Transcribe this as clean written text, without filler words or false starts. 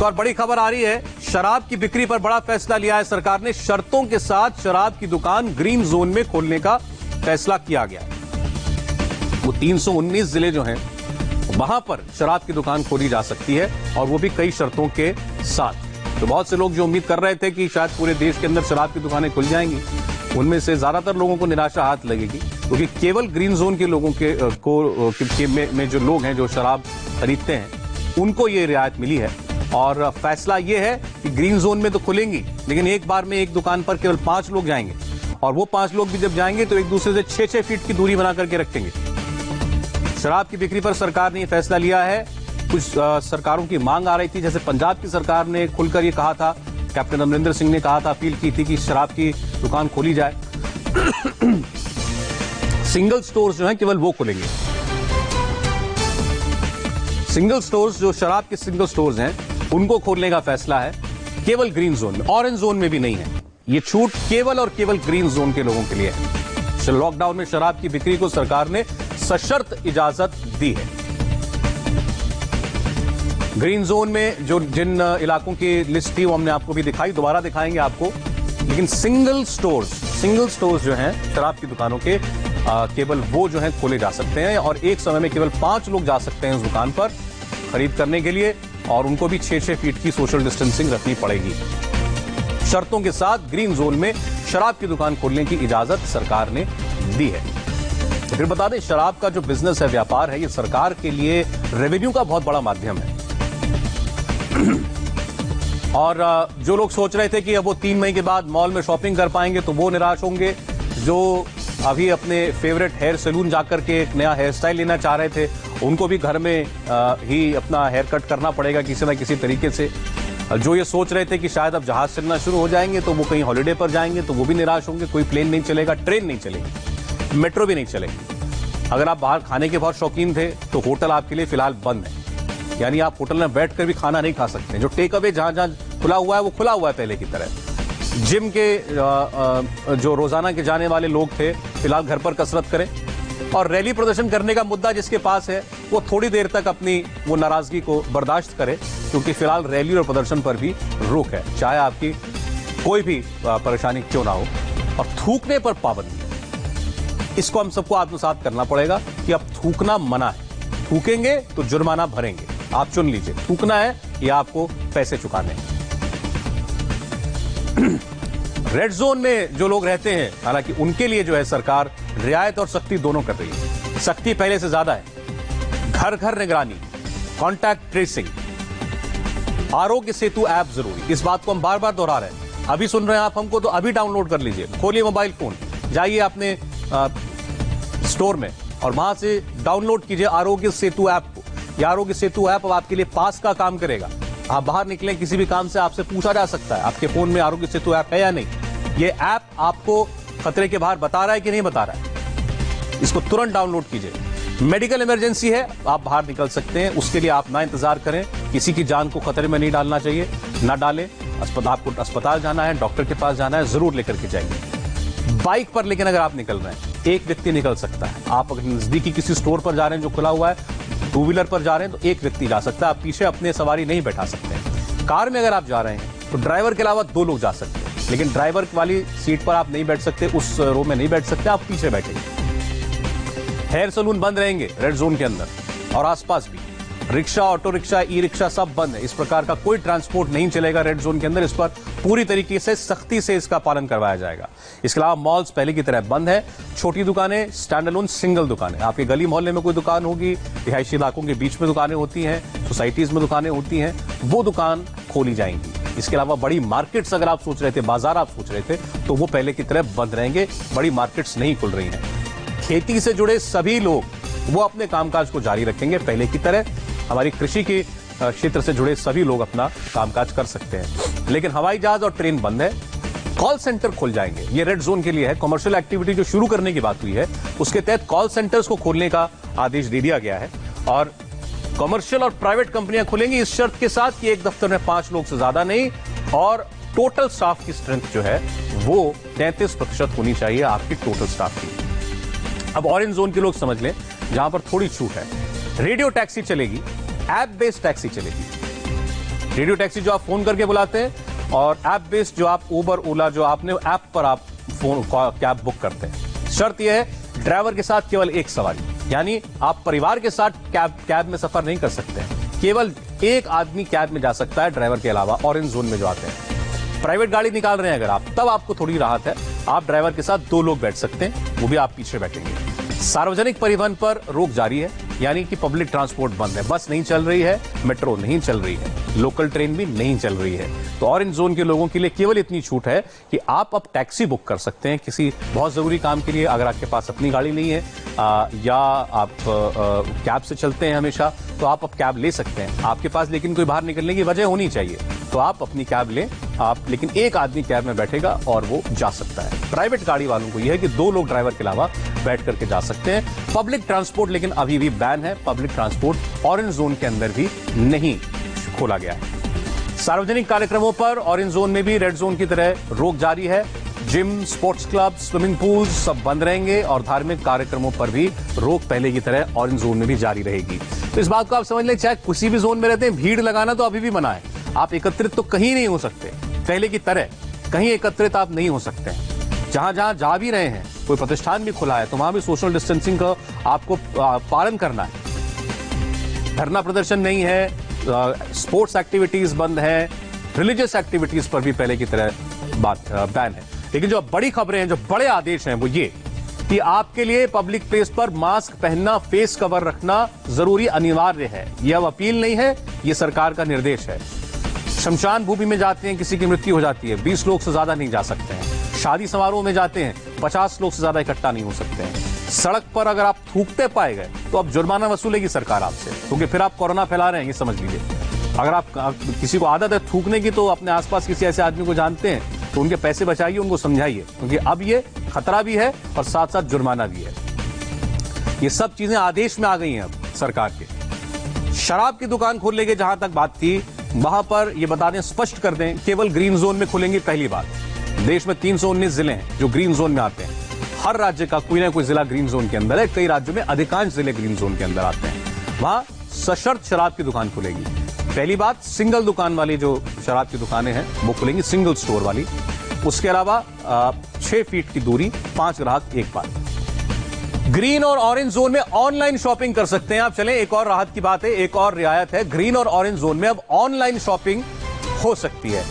एक और बड़ी खबर आ रही है, शराब की बिक्री पर बड़ा फैसला लिया है सरकार ने। शर्तों के साथ शराब की दुकान ग्रीन जोन में खोलने का फैसला किया गया है। वो 319 जिले जो हैं वहां पर शराब की दुकान खोली जा सकती है और वो भी कई शर्तों के साथ। तो बहुत से लोग जो उम्मीद कर रहे थे कि शायद पूरे देश के अंदर शराब की दुकानें खुल जाएंगी, उनमें से ज्यादातर लोगों को निराशा हाथ लगेगी, क्योंकि केवल ग्रीन जोन के लोगों में जो लोग हैं जो शराब खरीदते हैं उनको ये रियायत मिली है। और फैसला ये है कि ग्रीन जोन में तो खुलेंगी, लेकिन एक बार में एक दुकान पर केवल 5 लोग जाएंगे, और वो 5 लोग भी जब जाएंगे तो एक दूसरे से 6-6 फीट की दूरी बना करके रखेंगे। शराब की बिक्री पर सरकार ने यह फैसला लिया है। कुछ सरकारों की मांग आ रही थी, जैसे पंजाब की सरकार ने खुलकर ये कहा था, कैप्टन अमरिंदर सिंह ने कहा था, अपील की थी कि शराब की दुकान खोली जाए। सिंगल स्टोर्स जो हैं केवल वो खुलेंगे। सिंगल स्टोर्स, जो शराब के सिंगल स्टोर्स हैं, उनको खोलने का फैसला है केवल ग्रीन जोन में। ऑरेंज जोन में भी नहीं है। ये छूट केवल और केवल ग्रीन जोन के लोगों के लिए है। लॉकडाउन में शराब की बिक्री को सरकार ने सशर्त इजाजत दी है। ग्रीन जोन में जो जिन इलाकों की लिस्ट थी वो हमने आपको भी दिखाई, दोबारा दिखाएंगे आपको। लेकिन सिंगल स्टोर्स जो हैं शराब की दुकानों के केवल वो जो हैं खोले जा सकते हैं, और एक समय में केवल 5 लोग जा सकते हैं उस दुकान पर खरीद करने के लिए, और उनको भी 6-6 फीट की सोशल डिस्टेंसिंग रखनी पड़ेगी। शर्तों के साथ ग्रीन जोन में शराब की दुकान खोलने की इजाजत सरकार ने दी है। तो फिर बता दें, शराब का जो बिजनेस है, व्यापार है, ये सरकार के लिए रेवेन्यू का बहुत बड़ा माध्यम है। और जो लोग सोच रहे थे कि अब वो 3 मई के बाद मॉल में शॉपिंग कर पाएंगे तो वो निराश होंगे। जो अभी अपने फेवरेट हेयर सैलून जाकर के एक नया हेयर स्टाइल लेना चाह रहे थे, उनको भी घर में ही अपना हेयर कट करना पड़ेगा किसी न किसी तरीके से। जो ये सोच रहे थे कि शायद अब जहाज चलना शुरू हो जाएंगे तो वो कहीं हॉलिडे पर जाएंगे तो वो भी निराश होंगे। कोई प्लेन नहीं चलेगा, ट्रेन नहीं चलेगी, मेट्रो भी नहीं चलेगी। अगर आप बाहर खाने के बहुत शौकीन थे तो होटल आपके लिए फिलहाल बंद है, यानी आप होटल में बैठकर भी खाना नहीं खा सकते। जो टेक अवे जहां जहां खुला हुआ है वो खुला हुआ है पहले की तरह। जिम के जो रोजाना के जाने वाले लोग थे, फिलहाल घर पर कसरत करें। और रैली प्रदर्शन करने का मुद्दा जिसके पास है वो थोड़ी देर तक अपनी वो नाराजगी को बर्दाश्त करे, क्योंकि फिलहाल रैली और प्रदर्शन पर भी रोक है, चाहे आपकी कोई भी परेशानी क्यों ना हो। और थूकने पर पाबंदी, इसको हम सबको आत्मसात करना पड़ेगा कि अब थूकना मना है। थूकेंगे तो जुर्माना भरेंगे, आप चुन लीजिए, थूकना है या आपको पैसे चुकाने हैं। रेड जोन में जो लोग रहते हैं, हालांकि उनके लिए जो है सरकार रियायत और सख्ती दोनों कर रही है। सख्ती पहले से ज्यादा है। घर घर निगरानी, contact tracing, Aarogya Setu app जरूरी। इस बात को हम बार बार दोहरा रहे हैं। अभी सुन रहे हैं आप हमको, तो अभी डाउनलोड कर लीजिए। खोलिए मोबाइल फोन, जाइए अपने स्टोर में और वहां से डाउनलोड कीजिए आरोग्य सेतु ऐप को। यह आरोग्य सेतु ऐप अब आपके लिए पास का काम करेगा। आप बाहर निकलें, किसी भी काम से आपसे पूछा जा सकता है आपके फोन में आरोग्य सेतु ऐप है या नहीं। ये ऐप आपको खतरे के बाहर बता रहा है कि नहीं बता रहा है, इसको तुरंत डाउनलोड कीजिए। मेडिकल इमरजेंसी है, आप बाहर निकल सकते हैं, उसके लिए आप ना इंतजार करें। किसी की जान को खतरे में नहीं डालना चाहिए, ना डालें। आपको अस्पताल जाना है, डॉक्टर के पास जाना है, जरूर लेकर के जाइए। बाइक पर लेकिन अगर आप निकल रहे हैं, एक व्यक्ति निकल सकता है। आप अगर नजदीकी किसी स्टोर पर जा रहे हैं जो खुला हुआ है, 2 व्हीलर पर जा रहे हैं तो एक व्यक्ति जा सकता है, आप पीछे अपने सवारी नहीं बैठा सकते। कार में अगर आप जा रहे हैं तो ड्राइवर के अलावा 2 लोग जा सकते हैं, लेकिन ड्राइवर वाली सीट पर आप नहीं बैठ सकते, उस रो में नहीं बैठ सकते, आप पीछे बैठेंगे। हेयर सैलून बंद रहेंगे रेड जोन के अंदर और आसपास भी। Rickshaw, auto rickshaw, e rickshaw सब बंद है। इस प्रकार का कोई ट्रांसपोर्ट नहीं चलेगा रेड जोन के अंदर। इस पर पूरी तरीके से सख्ती से इसका पालन करवाया जाएगा। इसके अलावा मॉल्स पहले की तरह बंद है। छोटी दुकानें, स्टैंड अलोन सिंगल दुकानें, आपके गली मोहल्ले में कोई दुकान होगी, रिहायशी इलाकों के बीच में दुकानें होती हैं, सोसाइटीज में दुकानें होती हैं, वो दुकान खोली जाएंगी। इसके अलावा बड़ी मार्केट्स अगर आप सोच रहे थे, बाजार आप सोच रहे थे, तो वो पहले की तरह बंद रहेंगे। बड़ी मार्केट्स नहीं खुल रही हैं। खेती से जुड़े सभी लोग वो अपने कामकाज को जारी रखेंगे पहले की तरह। हमारी कृषि के क्षेत्र से जुड़े सभी लोग अपना कामकाज कर सकते हैं, लेकिन हवाई जहाज और ट्रेन बंद है। कॉल सेंटर खुल जाएंगे, ये रेड जोन के लिए है। कमर्शियल एक्टिविटी जो शुरू करने की बात हुई है, उसके तहत कॉल सेंटर्स को खोलने का आदेश दे दिया गया है। और कमर्शियल और प्राइवेट कंपनियां खुलेंगी इस शर्त के साथ कि एक दफ्तर में 5 लोग से ज्यादा नहीं, और टोटल स्टाफ की स्ट्रेंथ जो है वो 33% होनी चाहिए आपकी टोटल स्टाफ की। अब ऑरेंज जोन के लोग समझ लें, जहां पर थोड़ी छूट है। रेडियो टैक्सी चलेगी, ऐप बेस्ड टैक्सी चलेगी। रेडियो टैक्सी जो आप फोन करके बुलाते हैं, और ऐप बेस्ड जो आप उबर ओला जो आपने ऐप पर आप फोन कैब बुक करते हैं। शर्त यह है ड्राइवर के साथ केवल एक सवारी, यानी आप परिवार के साथ कैब में सफर नहीं कर सकते हैं। केवल एक आदमी कैब में जा सकता है ड्राइवर के अलावा, ऑरेंज जोन में जो आते हैं। प्राइवेट गाड़ी निकाल रहे हैं अगर आप, तब आपको थोड़ी राहत है, आप ड्राइवर के साथ 2 लोग बैठ सकते हैं, वो भी आप पीछे बैठेंगे। सार्वजनिक परिवहन पर रोक जारी है, यानी कि पब्लिक ट्रांसपोर्ट बंद है। बस नहीं चल रही है, मेट्रो नहीं चल रही है, लोकल ट्रेन भी नहीं चल रही है। तो ऑरेंज जोन के लोगों के लिए केवल इतनी छूट है कि आप अब टैक्सी बुक कर सकते हैं किसी बहुत जरूरी काम के लिए, अगर आपके पास अपनी गाड़ी नहीं है या आप कैब से चलते हैं हमेशा, तो आप अब कैब ले सकते हैं। आपके पास लेकिन कोई बाहर निकलने की वजह होनी चाहिए, तो आप अपनी कैब लें आप, लेकिन एक आदमी कैब में बैठेगा और वो जा सकता है। प्राइवेट गाड़ी वालों को यह है कि 2 लोग ड्राइवर के अलावा बैठ करके जा सकते हैं। पब्लिक ट्रांसपोर्ट लेकिन अभी भी बैन है, पब्लिक ट्रांसपोर्ट ऑरेंज जोन के अंदर भी नहीं खोला गया है। सार्वजनिक कार्यक्रमों पर ऑरेंज जोन में भी रेड जोन की तरह रोक जारी है। Gym, sports club, swimming pool सब बंद रहेंगे और धार्मिक कार्यक्रमों पर भी रोक पहले की तरह ऑरेंज जोन में भी जारी रहेगी। तो इस बात को आप समझ लें, चाहे किसी भी जोन में रहते हैं, भीड़ लगाना तो अभी भी मना है। आप एकत्रित तो कहीं नहीं हो सकते, पहले की तरह कहीं एकत्रित आप नहीं हो सकते हैं। जहां जहां जा भी रहे हैं, कोई प्रतिष्ठान भी खुला है, तो वहां भी सोशल डिस्टेंसिंग का आपको पालन करना है। धरना प्रदर्शन नहीं है, स्पोर्ट्स एक्टिविटीज बंद है, रिलीजियस एक्टिविटीज पर भी पहले की तरह बैन है। लेकिन जो बड़ी खबरें हैं, जो बड़े आदेश हैं, वो ये कि आपके लिए पब्लिक प्लेस पर मास्क पहनना, फेस कवर रखना जरूरी अनिवार्य है। यह अब अपील नहीं है, यह सरकार का निर्देश है। शमशान भूमि में जाते हैं, किसी की मृत्यु हो जाती है, 20 लोग से ज्यादा नहीं जा सकते हैं। शादी समारोह में जाते हैं, 50 लोग से ज्यादा इकट्ठा नहीं हो सकते हैं। सड़क पर अगर आप थूकते पाए गए तो अब जुर्माना वसूलेगी सरकार आपसे, क्योंकि फिर आप कोरोना फैला रहे हैं, ये समझ लीजिए। अगर आप किसी को आदत है थूकने की, तो अपने आसपास किसी ऐसे आदमी को जानते हैं तो उनके पैसे बचाइए, उनको समझाइए, क्योंकि अब ये खतरा भी है और साथ साथ जुर्माना भी है। ये सब चीजें आदेश में आ गई हैं अब सरकार के। शराब की दुकान खोलने की जहां तक बात थी, वहां पर ये बता दें, स्पष्ट कर दें, केवल ग्रीन जोन में खुलेंगी। पहली बात, देश में 319 जिले हैं जो ग्रीन जोन में आते हैं। हर राज्य का कोई ना कोई जिला ग्रीन जोन के अंदर है, कई राज्यों में अधिकांश जिले ग्रीन जोन के अंदर आते हैं। वहां सशर्त शराब की दुकान खुलेगी। पहली बात, सिंगल दुकान वाली जो शराब की दुकानें हैं वो खुलेंगी, सिंगल स्टोर वाली। उसके अलावा 6 फीट की दूरी, 5 ग्राहक एक बार। ग्रीन और ऑरेंज जोन में ऑनलाइन शॉपिंग कर सकते हैं आप। चलें, एक और राहत की बात है, एक और रियायत है। ग्रीन और ऑरेंज जोन में अब ऑनलाइन शॉपिंग हो सकती है।